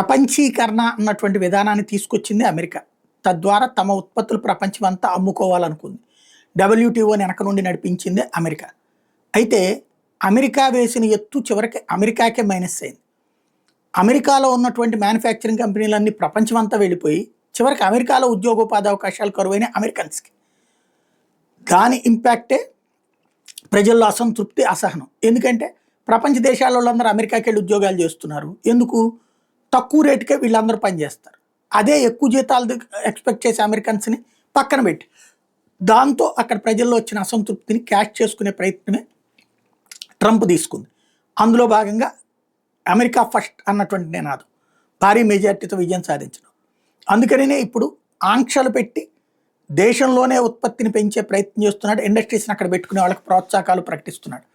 ప్రపంచీకరణ అన్నటువంటి విధానాన్ని తీసుకొచ్చింది అమెరికా. తద్వారా తమ ఉత్పత్తులు ప్రపంచం అంతా అమ్ముకోవాలనుకుంది. డబ్ల్యూటీఓని వెనక నుండి నడిపించింది అమెరికా. అయితే అమెరికా వేసిన ఎత్తు చివరికి అమెరికాకే మైనస్ అయింది. అమెరికాలో ఉన్నటువంటి మ్యానుఫ్యాక్చరింగ్ కంపెనీలన్నీ ప్రపంచమంతా వెళ్ళిపోయి చివరికి అమెరికాలో ఉద్యోగోపాధి అవకాశాలు కరువైన అమెరికన్స్కి. దాని ఇంపాక్టే ప్రజల్లో అసంతృప్తి, అసహనం. ఎందుకంటే ప్రపంచ దేశాల వాళ్ళందరూ అమెరికాకి వెళ్ళి ఉద్యోగాలు చేస్తున్నారు. ఎందుకు? తక్కువ రేటుకే వీళ్ళందరూ పనిచేస్తారు. అదే ఎక్కువ జీతాలు ఎక్స్పెక్ట్ చేసే అమెరికన్స్ని పక్కన పెట్టి దాంతో అక్కడ ప్రజల్లో వచ్చిన అసంతృప్తిని క్యాష్ చేసుకునే ప్రయత్నమే ట్రంప్ తీసుకుంది. అందులో భాగంగా అమెరికా ఫస్ట్ అన్నటువంటి నినాదం భారీ మెజార్టీతో విజయం సాధించడం. అందుకనే ఇప్పుడు ఆంక్షలు పెట్టి దేశంలోనే ఉత్పత్తిని పెంచే ప్రయత్నం చేస్తున్నాడు. ఇండస్ట్రీస్ని అక్కడ పెట్టుకునే వాళ్ళకి ప్రోత్సాహకాలు ప్రకటిస్తున్నాడు.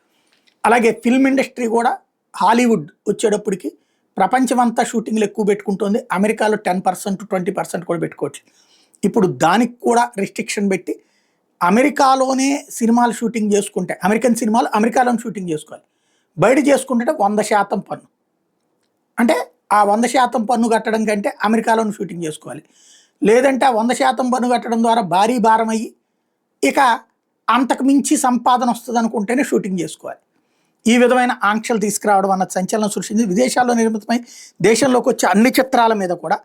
అలాగే ఫిల్మ్ ఇండస్ట్రీ కూడా హాలీవుడ్ వచ్చేటప్పటికి ప్రపంచమంతా షూటింగ్లు ఎక్కువ పెట్టుకుంటుంది. అమెరికాలో 10% 20% కూడా పెట్టుకోవచ్చు. ఇప్పుడు దానికి కూడా రిస్ట్రిక్షన్ పెట్టి అమెరికాలోనే సినిమాలు షూటింగ్ చేసుకుంటే, అమెరికన్ సినిమాలు అమెరికాలోనే షూటింగ్ చేసుకోవాలి. బయట చేసుకుంటే 100% పన్ను. అంటే ఆ 100% పన్ను కట్టడం కంటే అమెరికాలోనే షూటింగ్ చేసుకోవాలి. లేదంటే ఆ 100% పన్ను కట్టడం ద్వారా భారీ భారం అయ్యి ఇక అంతకు మించి సంపాదన వస్తుంది అనుకుంటేనే షూటింగ్ చేసుకోవాలి. ఈ విధమైన ఆంక్షలు తీసుకురావడం అన్న సంచలనం సృష్టించి విదేశాల్లో నిర్మితమై దేశంలోకి వచ్చే అన్ని చిత్రాల మీద కూడా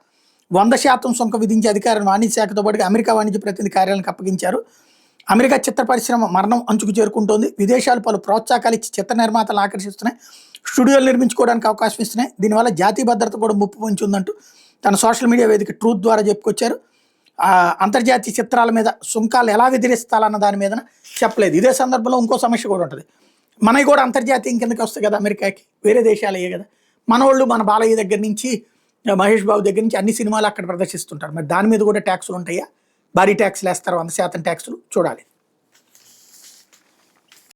100% సుంకం విధించే అధికారం వాణిజ్య శాఖతో పాటుగా అమెరికా వాణిజ్య ప్రతినిధి కార్యాలయానికి అప్పగించారు. అమెరికా చిత్ర పరిశ్రమ మరణం అంచుకు చేరుకుంటోంది. విదేశాలు పలు ప్రోత్సాహకాలు ఇచ్చి చిత్ర నిర్మాతలను ఆకర్షిస్తున్నాయి. స్టూడియోలు నిర్మించుకోవడానికి అవకాశం ఇస్తున్నాయి. దీనివల్ల జాతీయ భద్రత కూడా ముప్పు పొంచి ఉందంటూ తన సోషల్ మీడియా వేదిక ట్రూత్ ద్వారా చెప్పుకొచ్చారు. అంతర్జాతీయ చిత్రాల మీద సుంకాలు ఎలా విధిస్తాలన్న దాని మీద చెప్పలేదు. ఇదే సందర్భంలో ఇంకో సమస్య కూడా ఉంటుంది. మనవి కూడా అంతర్జాతీయం కిందకి వస్తాయి కదా అమెరికాకి, వేరే దేశాలు అయ్యే కదా. మన వాళ్ళు మన బాలయ్య దగ్గర నుంచి మహేష్ బాబు దగ్గర నుంచి అన్ని సినిమాలు అక్కడ ప్రదర్శిస్తుంటారు. మరి దాని మీద కూడా ట్యాక్సులు ఉంటాయా? భారీ ట్యాక్సులు వేస్తారు, 100% ట్యాక్సులు. చూడాలి.